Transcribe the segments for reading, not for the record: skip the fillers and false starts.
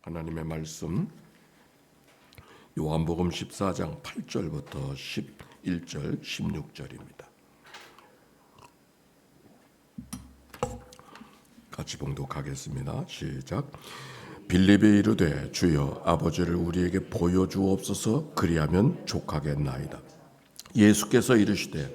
하나님의 말씀 요한복음 14장 8절부터 11절 16절입니다. 같이 봉독하겠습니다. 시작. 빌립이 이르되 주여 아버지를 우리에게 보여주옵소서 그리하면 족하겠나이다. 예수께서 이르시되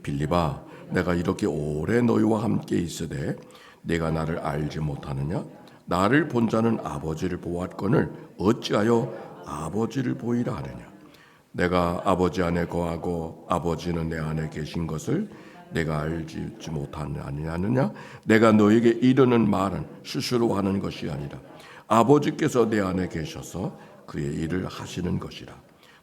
빌립아 내가 이렇게 오래 너희와 함께 있으되 내가 나를 알지 못하느냐? 나를 본 자는 아버지를 보았거늘 어찌하여 아버지를 보이라 하느냐? 내가 아버지 안에 거하고 아버지는 내 안에 계신 것을 내가 알지 못하느냐? 내가 너에게 이르는 말은 스스로 하는 것이 아니라 아버지께서 내 안에 계셔서 그의 일을 하시는 것이라.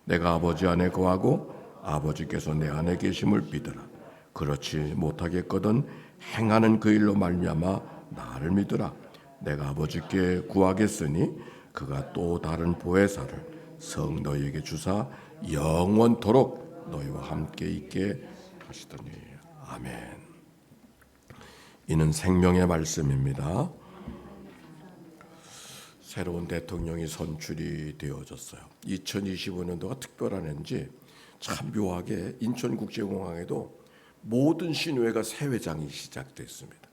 내가 아버지 안에 거하고 아버지께서 내 안에 계심을 믿으라. 그렇지 못하겠거든 행하는 그 일로 말미암아 나를 믿으라. 내가 아버지께 구하겠으니 그가 또 다른 보혜사를 성 너희에게 주사 영원토록 너희와 함께 있게 하시더니. 아멘. 이는 생명의 말씀입니다. 새로운 대통령이 선출이 되어졌어요. 2025년도가 특별한 해인지 참 묘하게 인천국제공항에도 모든 신회가 새 회장이 시작됐습니다.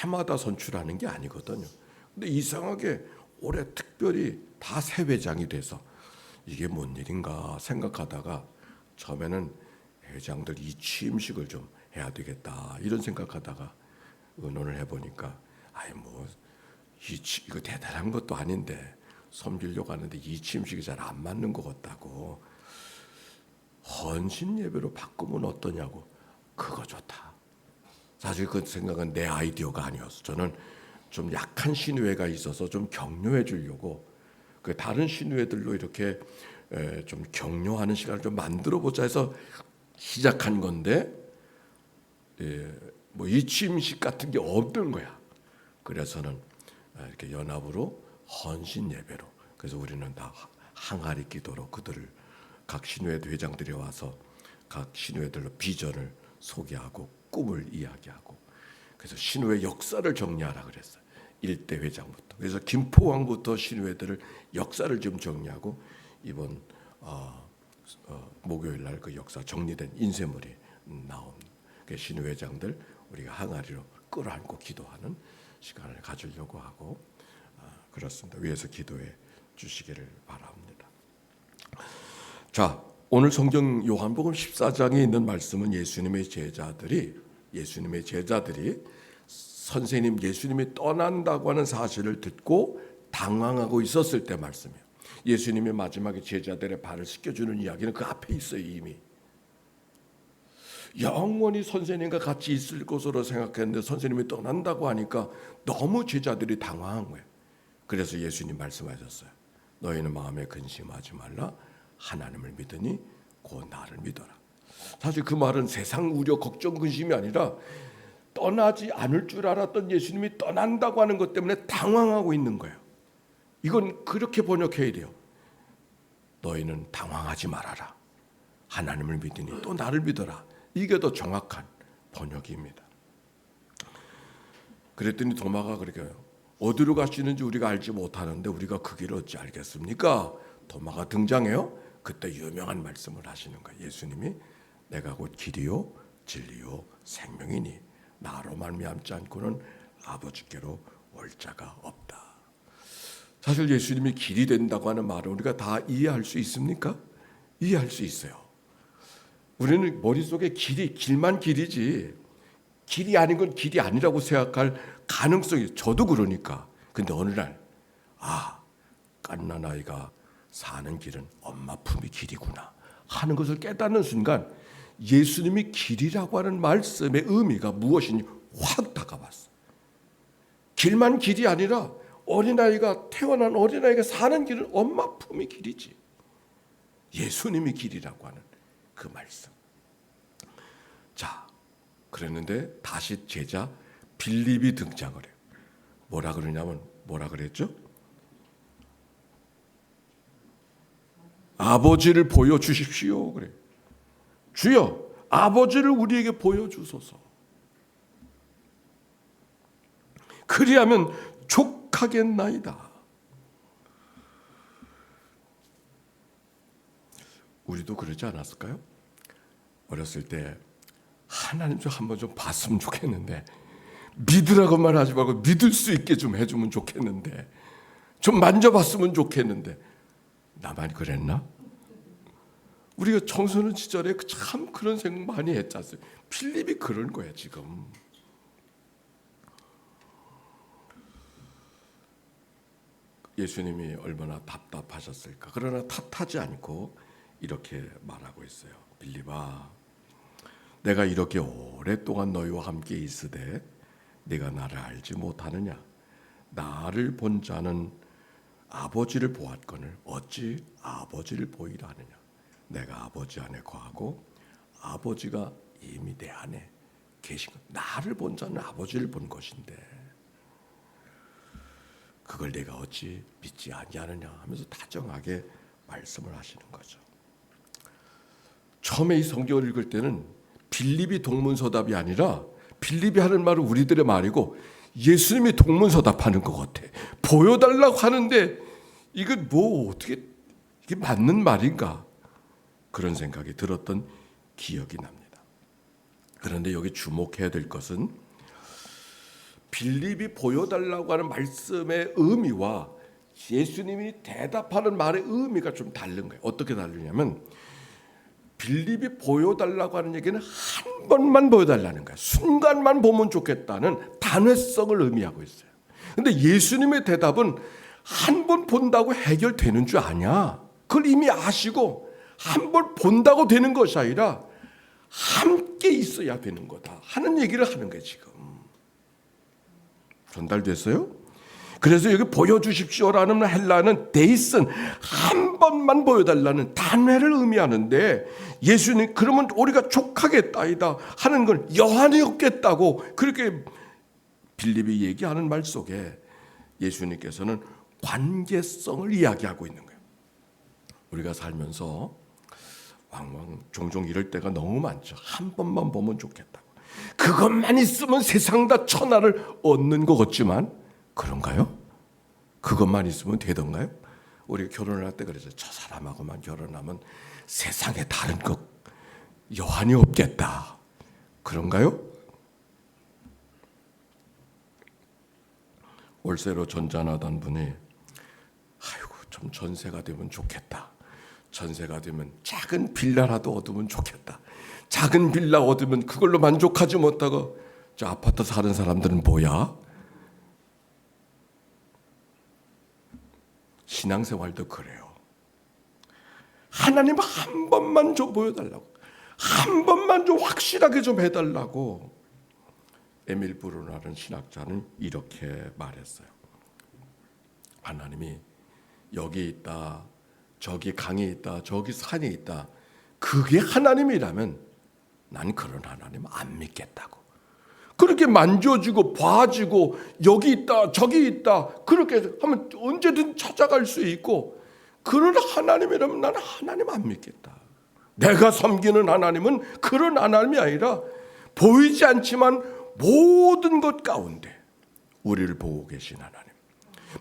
해마다 선출하는 게 아니거든요. 근데 이상하게 올해 특별히 다 새 회장이 돼서 이게 뭔 일인가 생각하다가 처음에는 회장들 이 취임식을 좀 해야 되겠다 이런 생각하다가 의논을 해보니까 이거 대단한 것도 아닌데 섬기려고 하는데 이 취임식이 잘 안 맞는 것 같다고 헌신 예배로 바꾸면 어떠냐고. 그거 좋다. 사실 그 생각은 내 아이디어가 아니었어. 저는 좀 약한 신회가 있어서 좀 격려해 주려고 그 다른 신회들로 이렇게 좀 격려하는 시간을 좀 만들어 보자 해서 시작한 건데 뭐 이 취임식 같은 게 없는 거야. 그래서는 이렇게 연합으로 헌신 예배로. 그래서 우리는 다 항아리 기도로 그들을 각 신회 회장들이 와서 각 신회들로 비전을 소개하고 꿈을 이야기하고 그래서 신회 역사를 정리하라 그랬어요. 1대 회장부터. 그래서 김포항부터 신회들을 역사를 좀 정리하고 이번 목요일 날 그 역사 정리된 인쇄물이 나온 그 신회 회장들 우리가 항아리로 끌어안고 기도하는 시간을 가지려고 하고 그렇습니다. 위에서 기도해 주시기를 바랍니다. 자, 오늘 성경 요한복음 14장에 있는 말씀은 예수님의 제자들이 선생님 예수님이 떠난다고 하는 사실을 듣고 당황하고 있었을 때 말씀이에요. 예수님이 마지막에 제자들의 발을 씻겨주는 이야기는 그 앞에 있어요. 이미 영원히 선생님과 같이 있을 것으로 생각했는데 선생님이 떠난다고 하니까 너무 제자들이 당황한 거예요. 그래서 예수님 말씀하셨어요. 너희는 마음에 근심하지 말라. 하나님을 믿으니 곧 나를 믿어라. 사실 그 말은 세상 우려 걱정 근심이 아니라 떠나지 않을 줄 알았던 예수님이 떠난다고 하는 것 때문에 당황하고 있는 거예요. 이건 그렇게 번역해야 돼요. 너희는 당황하지 말아라. 하나님을 믿으니 또 나를 믿어라. 이게 더 정확한 번역입니다. 그랬더니 도마가 그렇게 어디로 가시는지 우리가 알지 못하는데 우리가 그 길을 어찌 알겠습니까? 도마가 등장해요. 그때 유명한 말씀을 하시는 거예요. 예수님이 내가 곧 길이요 진리요 생명이니 나로 말미암지 않고는 아버지께로 올 자가 없다. 사실 예수님이 길이 된다고 하는 말을 우리가 다 이해할 수 있습니까? 이해할 수 있어요. 우리는 머릿속에 길만 길이지 길이 아닌 건 길이 아니라고 생각할 가능성이 저도 그러니까. 근데 어느 날 갓난 아이가 사는 길은 엄마 품이 길이구나 하는 것을 깨닫는 순간 예수님이 길이라고 하는 말씀의 의미가 무엇인지 확 다가왔어. 길만 길이 아니라 태어난 어린아이가 사는 길은 엄마 품이 길이지. 예수님이 길이라고 하는 그 말씀. 자, 그랬는데 다시 제자 빌립이 등장을 해요. 뭐라 그랬죠? 아버지를 보여주십시오. 그래. 주여, 아버지를 우리에게 보여주소서. 그리하면 족하겠나이다. 우리도 그러지 않았을까요? 어렸을 때 하나님 좀 한번 좀 봤으면 좋겠는데, 믿으라고만 하지 말고 믿을 수 있게 좀 해주면 좋겠는데, 좀 만져봤으면 좋겠는데. 나만 그랬나? 우리가 청소년 시절에 참 그런 생각 많이 했지 않습니까? 필립이 그런 거야 지금. 예수님이 얼마나 답답하셨을까. 그러나 탓하지 않고 이렇게 말하고 있어요. 빌립아, 내가 이렇게 오랫동안 너희와 함께 있으되 네가 나를 알지 못하느냐? 나를 본 자는 아버지를 보았거늘 어찌 아버지를 보이라 하느냐? 내가 아버지 안에 거하고 아버지가 이미 내 안에 계신 것. 나를 본 자는 아버지를 본 것인데 그걸 내가 어찌 믿지 아니하느냐 하면서 다정하게 말씀을 하시는 거죠. 처음에 이 성경을 읽을 때는 빌립이 동문서답이 아니라 빌립이 하는 말은 우리들의 말이고 예수님이 동문서답하는 것 같아. 보여달라고 하는데 이건 뭐 어떻게 이게 맞는 말인가? 그런 생각이 들었던 기억이 납니다. 그런데 여기 주목해야 될 것은 빌립이 보여달라고 하는 말씀의 의미와 예수님이 대답하는 말의 의미가 좀 다른 거예요. 어떻게 다르냐면 빌립이 보여달라고 하는 얘기는 한 번만 보여달라는 거예요. 순간만 보면 좋겠다는 단회성을 의미하고 있어요. 그런데 예수님의 대답은 한 번 본다고 해결되는 줄 아냐? 그걸 이미 아시고 한 번 본다고 되는 것이 아니라 함께 있어야 되는 거다 하는 얘기를 하는 거예요. 지금 전달됐어요? 그래서 여기 보여주십시오라는 헬라는 데이슨, 한 번만 보여달라는 단회를 의미하는데 예수님 그러면 우리가 족하겠다이다 하는 걸 여한이 없겠다고 그렇게 빌립이 얘기하는 말 속에 예수님께서는 관계성을 이야기하고 있는 거예요. 우리가 살면서 왕왕 종종 이럴 때가 너무 많죠. 한 번만 보면 좋겠다고. 그것만 있으면 세상 다 천하를 얻는 것 같지만 그런가요? 그것만 있으면 되던가요? 우리 결혼을 할 때 그래서 저 사람하고만 결혼하면 세상에 다른 것 여한이 없겠다. 그런가요? 월세로 전전하던 분이 아이고 좀 전세가 되면 좋겠다. 전세가 되면 작은 빌라라도 얻으면 좋겠다. 작은 빌라 얻으면 그걸로 만족하지 못하고 저 아파트 사는 사람들은 뭐야? 신앙생활도 그래요. 하나님 한 번만 좀 보여달라고, 한 번만 좀 확실하게 좀 해달라고. 에밀 브루너라는 신학자는 이렇게 말했어요. 하나님이 여기 있다, 저기 강이 있다, 저기 산이 있다. 그게 하나님이라면 난 그런 하나님 안 믿겠다고. 그렇게 만져주고 봐주고 여기 있다 저기 있다 그렇게 하면 언제든 찾아갈 수 있고 그런 하나님이라면 나는 하나님 안 믿겠다. 내가 섬기는 하나님은 그런 하나님이 아니라 보이지 않지만 모든 것 가운데 우리를 보고 계신 하나님,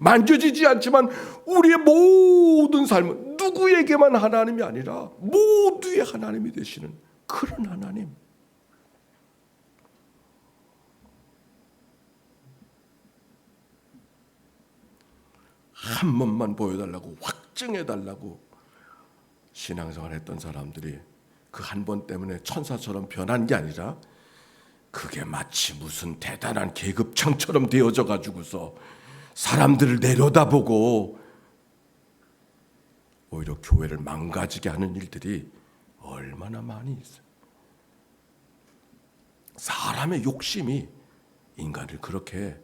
만져지지 않지만 우리의 모든 삶은 누구에게만 하나님이 아니라 모두의 하나님이 되시는 그런 하나님. 한 번만 보여달라고 확증해달라고 신앙생활 했던 사람들이 그 한 번 때문에 천사처럼 변한 게 아니라 그게 마치 무슨 대단한 계급창처럼 되어져 가지고서 사람들을 내려다보고 오히려 교회를 망가지게 하는 일들이 얼마나 많이 있어요. 사람의 욕심이 인간을 그렇게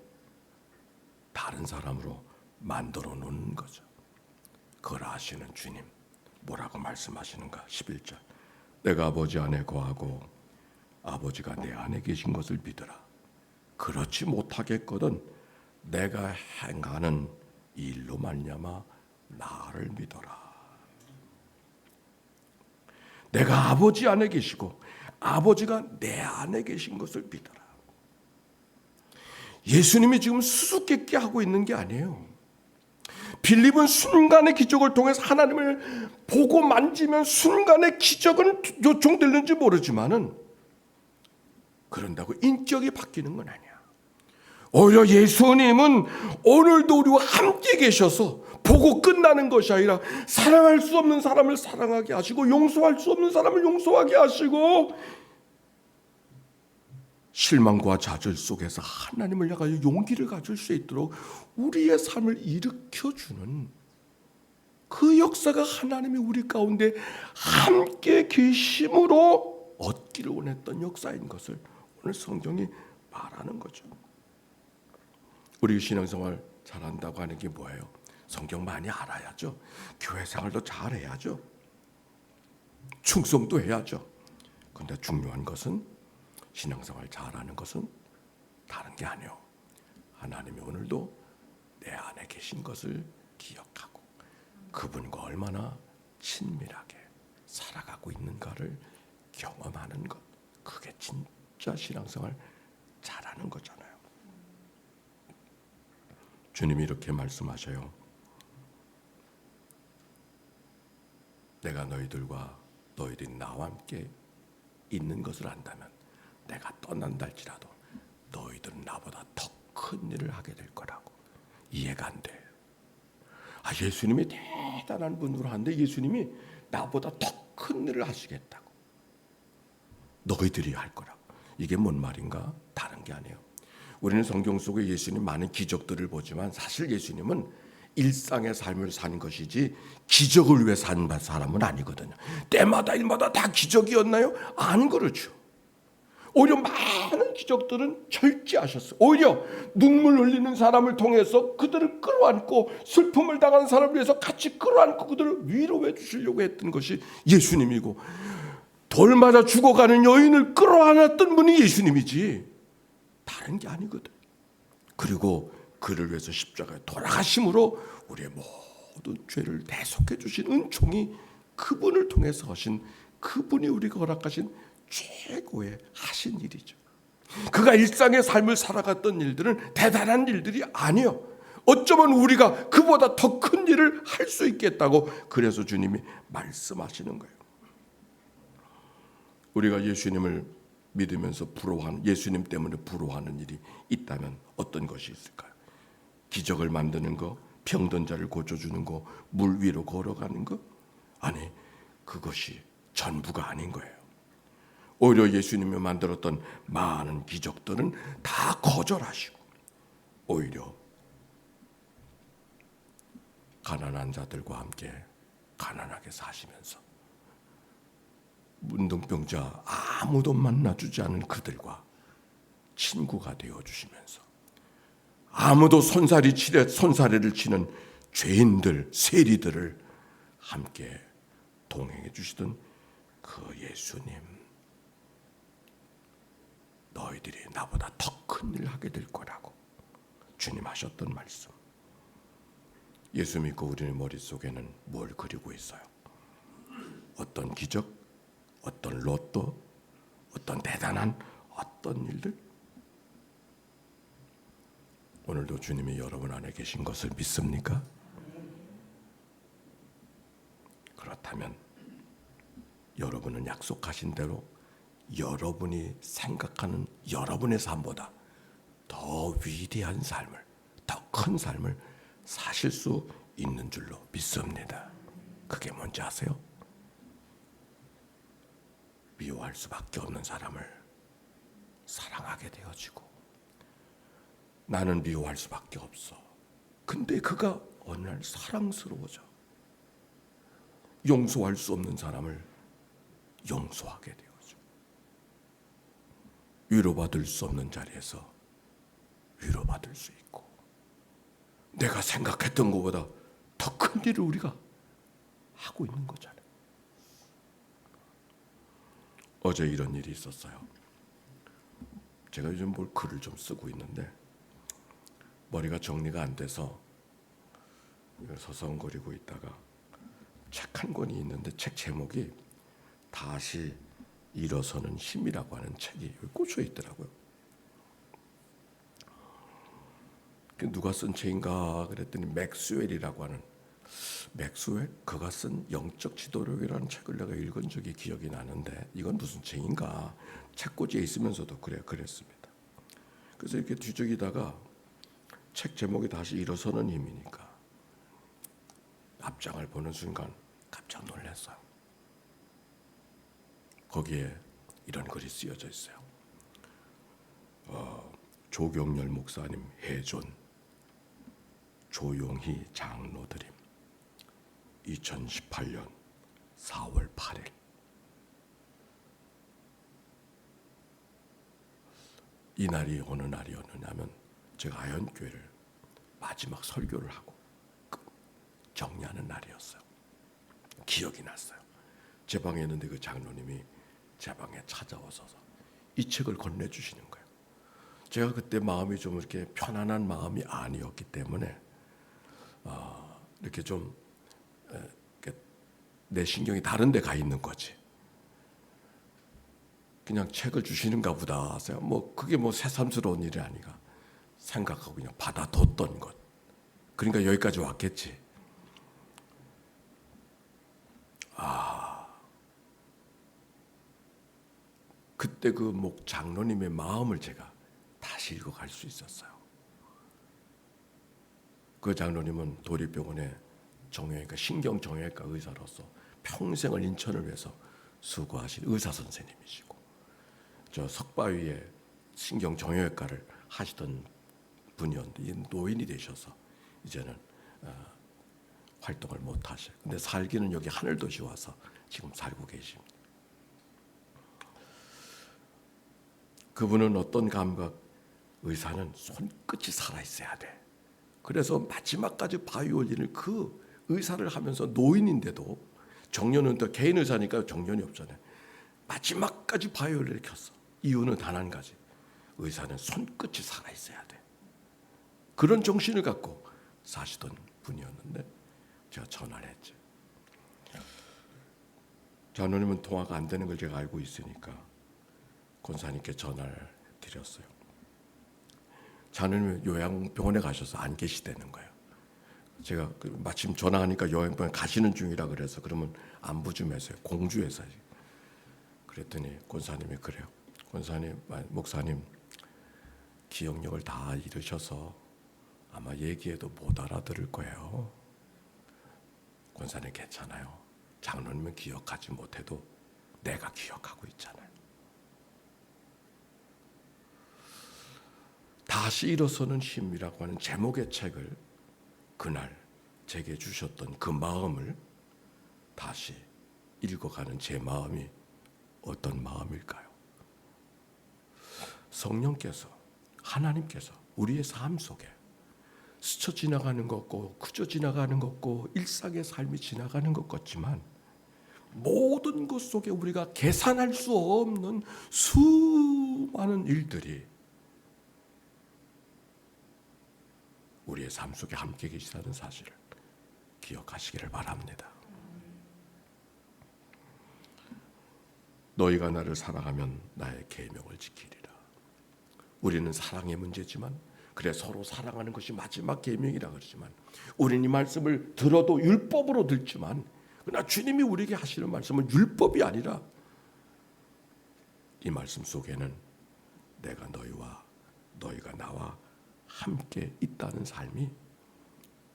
다른 사람으로 만들어 놓는 거죠. 그걸 아시는 주님 뭐라고 말씀하시는가? 11절 내가 아버지 안에 거하고 아버지가 내 안에 계신 것을 믿으라. 그렇지 못하겠거든 내가 행하는 일로 말미암아 나를 믿어라. 내가 아버지 안에 계시고 아버지가 내 안에 계신 것을 믿어라. 예수님이 지금 수수께끼 하고 있는 게 아니에요. 빌립은 순간의 기적을 통해서 하나님을 보고 만지면 순간의 기적은 요청되는지 모르지만은 그런다고 인격이 바뀌는 건 아니야. 오히려 예수님은 오늘도 우리와 함께 계셔서 보고 끝나는 것이 아니라 사랑할 수 없는 사람을 사랑하게 하시고 용서할 수 없는 사람을 용서하게 하시고 실망과 좌절 속에서 하나님을 향하여 용기를 가질 수 있도록 우리의 삶을 일으켜주는 그 역사가 하나님이 우리 가운데 함께 계심으로 얻기를 원했던 역사인 것을 오늘 성경이 말하는 거죠. 우리 신앙생활 잘한다고 하는 게 뭐예요? 성경 많이 알아야죠. 교회 생활도 잘해야죠. 충성도 해야죠. 그런데 중요한 것은 신앙생활 잘하는 것은 다른 게 아니에요. 하나님이 오늘도 내 안에 계신 것을 기억하고 그분과 얼마나 친밀하게 살아가고 있는가를 경험하는 것. 그게 진짜 신앙생활 잘하는 거잖아요. 주님이 이렇게 말씀하셔요. 내가 너희들과 너희들이 나와 함께 있는 것을 안다면 내가 떠난다 할지라도 너희들은 나보다 더 큰 일을 하게 될 거라고. 이해가 안 돼. 예수님이 대단한 분으로 하는데 예수님이 나보다 더 큰 일을 하시겠다고. 너희들이 할 거라고. 이게 뭔 말인가? 다른 게 아니에요. 우리는 성경 속에 예수님 많은 기적들을 보지만 사실 예수님은 일상의 삶을 산 것이지 기적을 위해 산 사람은 아니거든요. 때마다 일마다 다 기적이었나요? 안 그렇죠. 오히려 많은 기적들은 절제하셨어요. 오히려 눈물 흘리는 사람을 통해서 그들을 끌어안고 슬픔을 당하는 사람을 위해서 같이 끌어안고 그들을 위로해 주시려고 했던 것이 예수님이고 돌 맞아 죽어가는 여인을 끌어안았던 분이 예수님이지 다른 게 아니거든. 그리고 그를 위해서 십자가에 돌아가심으로 우리의 모든 죄를 대속해 주신 은총이 그분을 통해서 하신 그분이 우리가 허락하신 최고의 하신 일이죠. 그가 일상의 삶을 살아갔던 일들은 대단한 일들이 아니에요. 어쩌면 우리가 그보다 더 큰 일을 할 수 있겠다고 그래서 주님이 말씀하시는 거예요. 우리가 예수님을 믿으면서 부러워하는, 예수님 때문에 부러워하는 일이 있다면 어떤 것이 있을까요? 기적을 만드는 거, 병든 자를 고쳐주는 거, 물 위로 걸어가는 거? 아니, 그것이 전부가 아닌 거예요. 오히려 예수님이 만들었던 많은 기적들은 다 거절하시고 오히려 가난한 자들과 함께 가난하게 사시면서 문둥병자 아무도 만나주지 않은 그들과 친구가 되어주시면서 아무도 손사래를 치는 죄인들, 세리들을 함께 동행해 주시던 그 예수님, 너희들이 나보다 더 큰 일을 하게 될 거라고 주님 하셨던 말씀. 예수 믿고 우리의 머릿속에는 뭘 그리고 있어요? 어떤 기적? 어떤 로또? 어떤 대단한 어떤 일들? 오늘도 주님이 여러분 안에 계신 것을 믿습니까? 그렇다면 여러분은 약속하신 대로 여러분이 생각하는 여러분의 삶보다 더 위대한 삶을, 더 큰 삶을 사실 수 있는 줄로 믿습니다. 그게 뭔지 아세요? 미워할 수밖에 없는 사람을 사랑하게 되어지고, 나는 미워할 수밖에 없어. 근데 그가 어느 날 사랑스러워져. 용서할 수 없는 사람을 용서하게 되어져. 위로받을 수 없는 자리에서 위로받을 수 있고, 내가 생각했던 것보다 더 큰 일을 우리가 하고 있는 거잖아요. 어제 이런 일이 있었어요. 제가 요즘 뭘 글을 좀 쓰고 있는데 머리가 정리가 안 돼서 서성거리고 있다가 책 한 권이 있는데 책 제목이 다시 일어서는 힘이라고 하는 책이 꽂혀 있더라고요. 누가 쓴 책인가 그랬더니 맥스웰이라고 하는, 맥스웰? 그가 쓴 영적 지도력이라는 책을 내가 읽은 적이 기억이 나는데 이건 무슨 책인가 책꽂이에 있으면서도 그랬습니다. 그래서 이렇게 뒤적이다가 책 제목이 다시 일어서는 힘이니까 앞장을 보는 순간 깜짝 놀랐어요. 거기에 이런 글이 쓰여져 있어요. 조경열 목사님 해존, 조용희 장로드림, 2018년 4월 8일. 이 날이 어느 날이었느냐면 제가 아현교회를 마지막 설교를 하고 정리하는 날이었어요. 기억이 났어요. 제 방에 있는데 그 장로님이 제 방에 찾아와서 이 책을 건네주시는 거예요. 제가 그때 마음이 좀 이렇게 편안한 마음이 아니었기 때문에 이렇게 좀 내 신경이 다른 데 가 있는 거지. 그냥 책을 주시는가 보다. 뭐 그게 뭐 새삼스러운 일이 아니가 생각하고 그냥 받아뒀던 것. 그러니까 여기까지 왔겠지. 그때 그 목 장로님의 마음을 제가 다시 읽어갈 수 있었어요. 그 장로님은 도립병원의 정형외과, 신경정형외과 의사로서 평생을 인천을 위해서 수고하신 의사 선생님이시고, 저 석바위에 신경정형외과를 하시던 분이었는데 노인이 되셔서 이제는 활동을 못 하셔요. 근데 살기는 여기 하늘도시 와서 지금 살고 계십니다. 그분은 어떤 감각, 의사는 손끝이 살아있어야 돼. 그래서 마지막까지 바이올린을 그 의사를 하면서 노인인데도, 정년은 또 개인 의사니까 정년이 없잖아요. 마지막까지 바이올린을 켰어. 이유는 단 한 가지. 의사는 손끝이 살아있어야 돼. 그런 정신을 갖고 사시던 분이었는데 제가 전화를 했죠. 장로님은 통화가 안 되는 걸 제가 알고 있으니까 권사님께 전화를 드렸어요. 장로님이 요양병원에 가셔서 안 계시다는 거예요. 제가 마침 전화하니까 요양병원 가시는 중이라 그래서 그러면 안부 좀 해서요. 공주에서. 그랬더니 권사님이 그래요. 권사님, 목사님 기억력을 다 잃으셔서 아마 얘기해도 못 알아들을 거예요. 권사님 괜찮아요. 장로님은 기억하지 못해도 내가 기억하고 있잖아요. 다시 일어서는 힘이라고 하는 제목의 책을 그날 제게 주셨던 그 마음을 다시 읽어가는 제 마음이 어떤 마음일까요? 성령께서, 하나님께서 우리의 삶 속에 스쳐 지나가는 것 같고 그저 지나가는 것 같고 일상의 삶이 지나가는 것 같지만 모든 것 속에 우리가 계산할 수 없는 수많은 일들이 우리의 삶 속에 함께 계시다는 사실을 기억하시기를 바랍니다. 너희가 나를 사랑하면 나의 계명을 지키리라. 우리는 사랑의 문제지만, 그래 서로 사랑하는 것이 마지막 계명이라 그러지만, 우리는 이 말씀을 들어도 율법으로 듣지만, 그러나 주님이 우리에게 하시는 말씀은 율법이 아니라 이 말씀 속에는 내가 너희와 너희가 나와 함께 있다는 삶이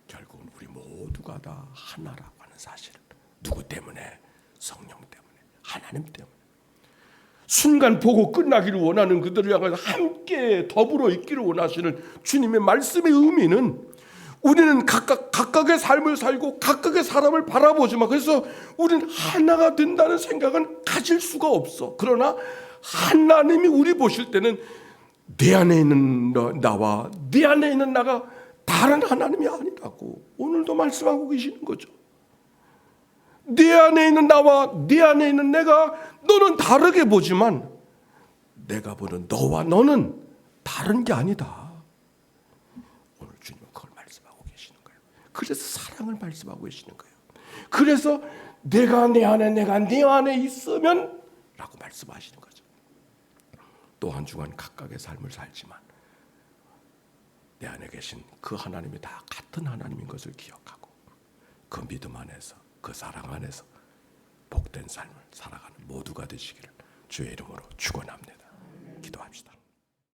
결국은 우리 모두가 다 하나라고 하는 사실을, 누구 때문에? 성령 때문에, 하나님 때문에. 순간 보고 끝나기를 원하는 그들을 향해서 함께 더불어 있기를 원하시는 주님의 말씀의 의미는, 우리는 각각의 삶을 살고 각각의 사람을 바라보지만, 그래서 우리는 하나가 된다는 생각은 가질 수가 없어. 그러나 하나님이 우리 보실 때는 내 안에 있는 나와 네 안에 있는 나가 다른 하나님이 아니라고 오늘도 말씀하고 계시는 거죠. 내 안에 있는 나와 네 안에 있는 내가, 너는 다르게 보지만 내가 보는 너와 너는 다른 게 아니다. 오늘 주님은 그걸 말씀하고 계시는 거예요. 그래서 사랑을 말씀하고 계시는 거예요. 그래서 내가 내 안에, 내가 네 안에 있으면 라고 말씀하시는 거죠. 또 한 주간 각각의 삶을 살지만 내 안에 계신 그 하나님이 다 같은 하나님인 것을 기억하고 그 믿음 안에서 그 사랑 안에서 복된 삶을 살아가는 모두가 되시기를 주의 이름으로 축원합니다.